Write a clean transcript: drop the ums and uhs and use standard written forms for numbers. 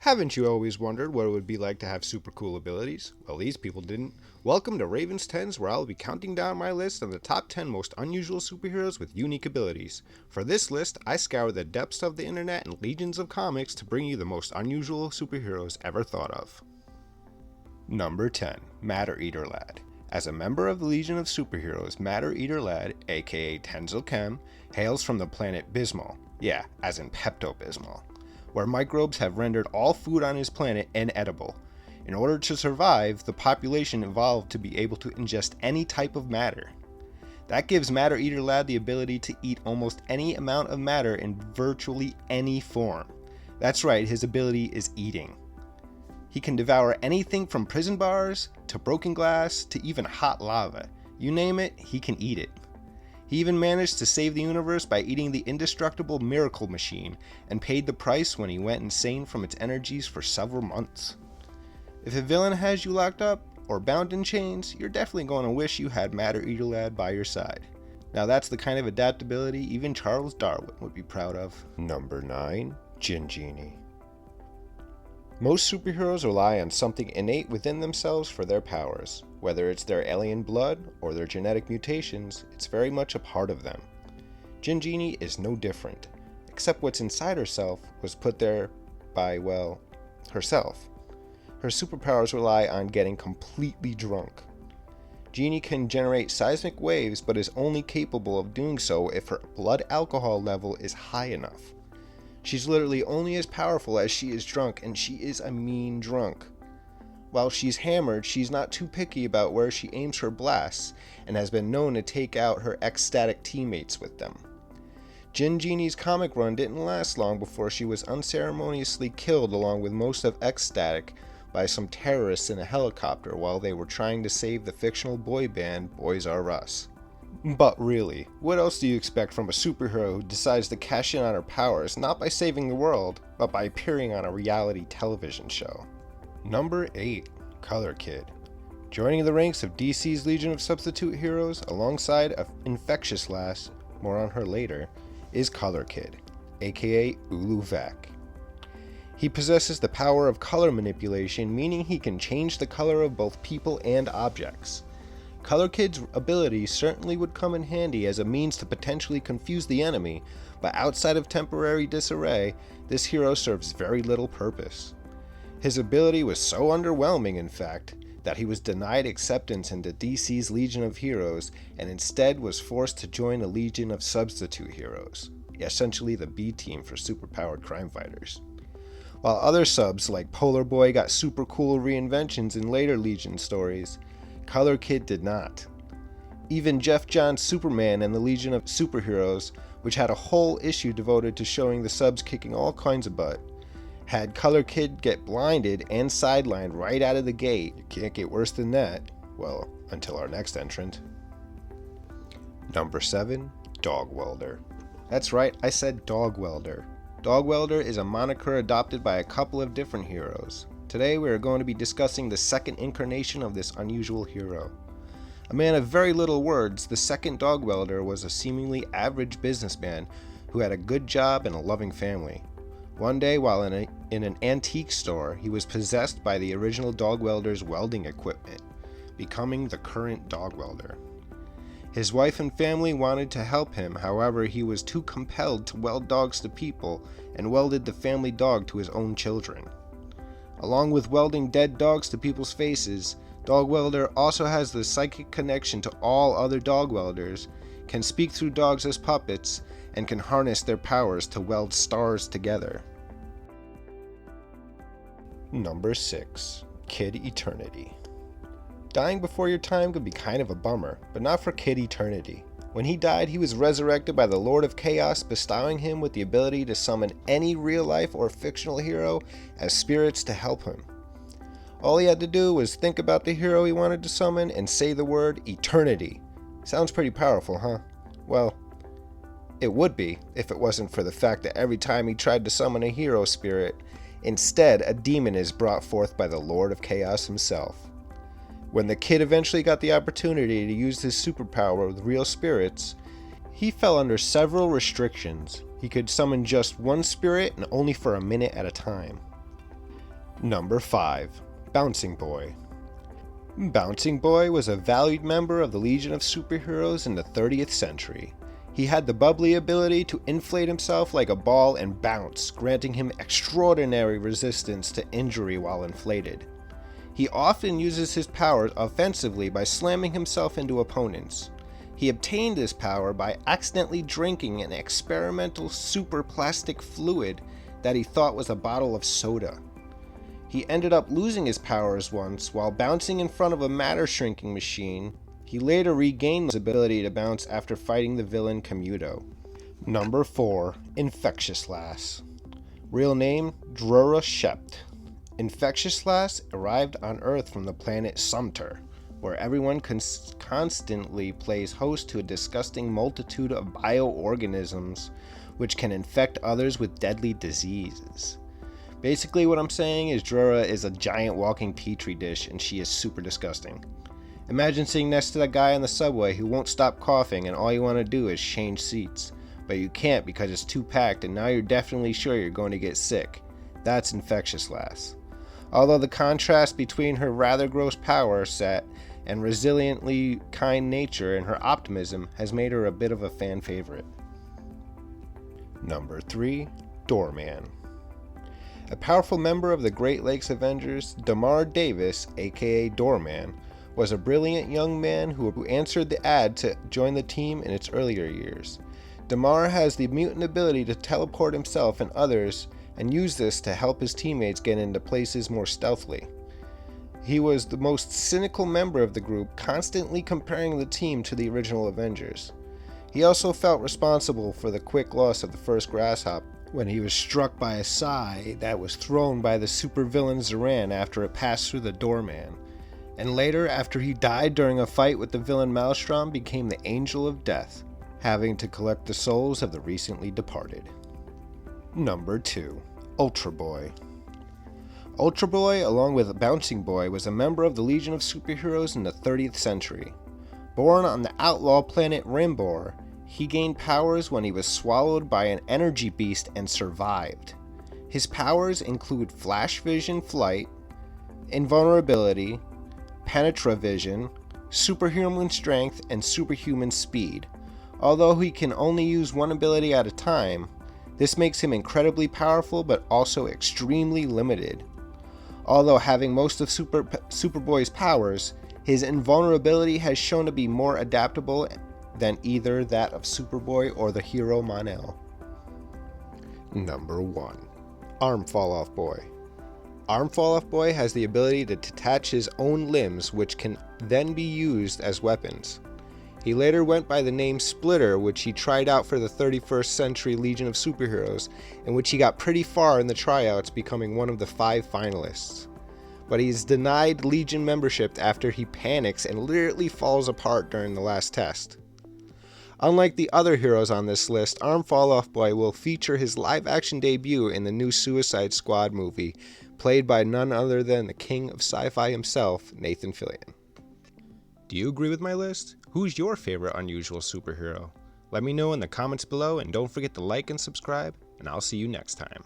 Haven't you always wondered what it would be like to have super cool abilities? Well, these people didn't. Welcome to Raven's 10s, where I'll be counting down my list of the top 10 most unusual superheroes with unique abilities. For this list, I scour the depths of the internet and legions of comics to bring you the most unusual superheroes ever thought of. Number 10. Matter Eater Lad. As a member of the Legion of Superheroes, Matter Eater Lad, aka Tenzil Chem, hails from the planet Bismol. Yeah, as in Pepto-Bismol, where microbes have rendered all food on his planet inedible. In order to survive, the population evolved to be able to ingest any type of matter. That gives Matter Eater Lad the ability to eat almost any amount of matter in virtually any form. That's right, his ability is eating. He can devour anything from prison bars, to broken glass, to even hot lava. You name it, he can eat it. He even managed to save the universe by eating the indestructible Miracle Machine, and paid the price when he went insane from its energies for several months. If a villain has you locked up, or bound in chains, you're definitely going to wish you had Matter Eater Lad by your side. Now that's the kind of adaptability even Charles Darwin would be proud of. Number 9. Jin Genie. Most superheroes rely on something innate within themselves for their powers. Whether it's their alien blood or their genetic mutations, it's very much a part of them. Jin Genie is no different, except what's inside herself was put there by, well, herself. Her superpowers rely on getting completely drunk. Genie can generate seismic waves, but is only capable of doing so if her blood alcohol level is high enough. She's literally only as powerful as she is drunk, and she is a mean drunk. While she's hammered, she's not too picky about where she aims her blasts, and has been known to take out her ecstatic teammates with them. Jin Genie's comic run didn't last long before she was unceremoniously killed along with most of Ecstatic by some terrorists in a helicopter while they were trying to save the fictional boy band Boys R Us. But really, what else do you expect from a superhero who decides to cash in on her powers not by saving the world, but by appearing on a reality television show? Number 8. Color Kid. Joining the ranks of DC's Legion of Substitute Heroes alongside an infectious lass, more on her later, is Color Kid, aka Ulu Vec. He possesses the power of color manipulation, meaning he can change the color of both people and objects. Color Kid's ability certainly would come in handy as a means to potentially confuse the enemy, but outside of temporary disarray, this hero serves very little purpose. His ability was so underwhelming, in fact, that he was denied acceptance into DC's Legion of Heroes and instead was forced to join a Legion of Substitute Heroes, essentially the B team for superpowered crime fighters. While other subs like Polar Boy got super cool reinventions in later Legion stories, Color Kid did not. Even Jeff Johns' Superman and the Legion of Superheroes, which had a whole issue devoted to showing the subs kicking all kinds of butt, had Color Kid get blinded and sidelined right out of the gate. You can't get worse than that. Well, until our next entrant. Number 7. Dog Welder. That's right, I said Dog Welder. Dog Welder is a moniker adopted by a couple of different heroes. Today we are going to be discussing the second incarnation of this unusual hero. A man of very little words, the second Dog Welder was a seemingly average businessman who had a good job and a loving family. One day, while in an antique store, he was possessed by the original Dog Welder's welding equipment, becoming the current Dog Welder. His wife and family wanted to help him, however he was too compelled to weld dogs to people and welded the family dog to his own children. Along with welding dead dogs to people's faces, Dog Welder also has the psychic connection to all other dog welders, can speak through dogs as puppets, and can harness their powers to weld stars together. Number 6. Kid Eternity. Dying before your time could be kind of a bummer, but not for Kid Eternity. When he died, he was resurrected by the Lord of Chaos, bestowing him with the ability to summon any real-life or fictional hero as spirits to help him. All he had to do was think about the hero he wanted to summon and say the word Eternity. Sounds pretty powerful, huh? Well, it would be if it wasn't for the fact that every time he tried to summon a hero spirit, instead a demon is brought forth by the Lord of Chaos himself. When the kid eventually got the opportunity to use his superpower with real spirits, he fell under several restrictions. He could summon just one spirit and only for a minute at a time. Number 5. Bouncing Boy. Bouncing Boy was a valued member of the Legion of Superheroes in the 30th century. He had the bubbly ability to inflate himself like a ball and bounce, granting him extraordinary resistance to injury while inflated. He often uses his powers offensively by slamming himself into opponents. He obtained this power by accidentally drinking an experimental super plastic fluid that he thought was a bottle of soda. He ended up losing his powers once while bouncing in front of a matter shrinking machine. He later regained his ability to bounce after fighting the villain Commuto. Number 4. Infectious Lass. Real name, Drura Shept. Infectious Lass arrived on Earth from the planet Sumter, where everyone constantly plays host to a disgusting multitude of bioorganisms which can infect others with deadly diseases. Basically what I'm saying is Drura is a giant walking petri dish and she is super disgusting. Imagine sitting next to that guy on the subway who won't stop coughing and all you want to do is change seats. But you can't because it's too packed and now you're definitely sure you're going to get sick. That's Infectious Lass. Although the contrast between her rather gross power set and resiliently kind nature and her optimism has made her a bit of a fan favorite. Number 3. Doorman. A powerful member of the Great Lakes Avengers, Damar Davis, aka Doorman, was a brilliant young man who answered the ad to join the team in its earlier years. Damar has the mutant ability to teleport himself and others and use this to help his teammates get into places more stealthily. He was the most cynical member of the group, constantly comparing the team to the original Avengers. He also felt responsible for the quick loss of the first Grasshopper when he was struck by a sigh that was thrown by the supervillain Zaran after it passed through the doorman, and later after he died during a fight with the villain Maelstrom became the Angel of Death, having to collect the souls of the recently departed. Number 2. Ultra Boy. Ultra Boy, along with Bouncing Boy, was a member of the Legion of Superheroes in the 30th century. Born on the outlaw planet Rimbor, he gained powers when he was swallowed by an energy beast and survived. His powers include flash vision flight, invulnerability, penetravision, superhuman strength, and superhuman speed. Although he can only use one ability at a time, this makes him incredibly powerful but also extremely limited. Although having most of Superboy's powers, his invulnerability has shown to be more adaptable than either that of Superboy or the hero Mon-El. Number 1. Arm Fall Off Boy. Arm Fall Off Boy has the ability to detach his own limbs, which can then be used as weapons. He later went by the name Splitter, which he tried out for the 31st Century Legion of Superheroes, in which he got pretty far in the tryouts, becoming one of the 5 finalists. But he's denied Legion membership after he panics and literally falls apart during the last test. Unlike the other heroes on this list, Arm Fall Off Boy will feature his live-action debut in the new Suicide Squad movie, played by none other than the king of sci-fi himself, Nathan Fillion. Do you agree with my list? Who's your favorite unusual superhero? Let me know in the comments below, and don't forget to like and subscribe, and I'll see you next time.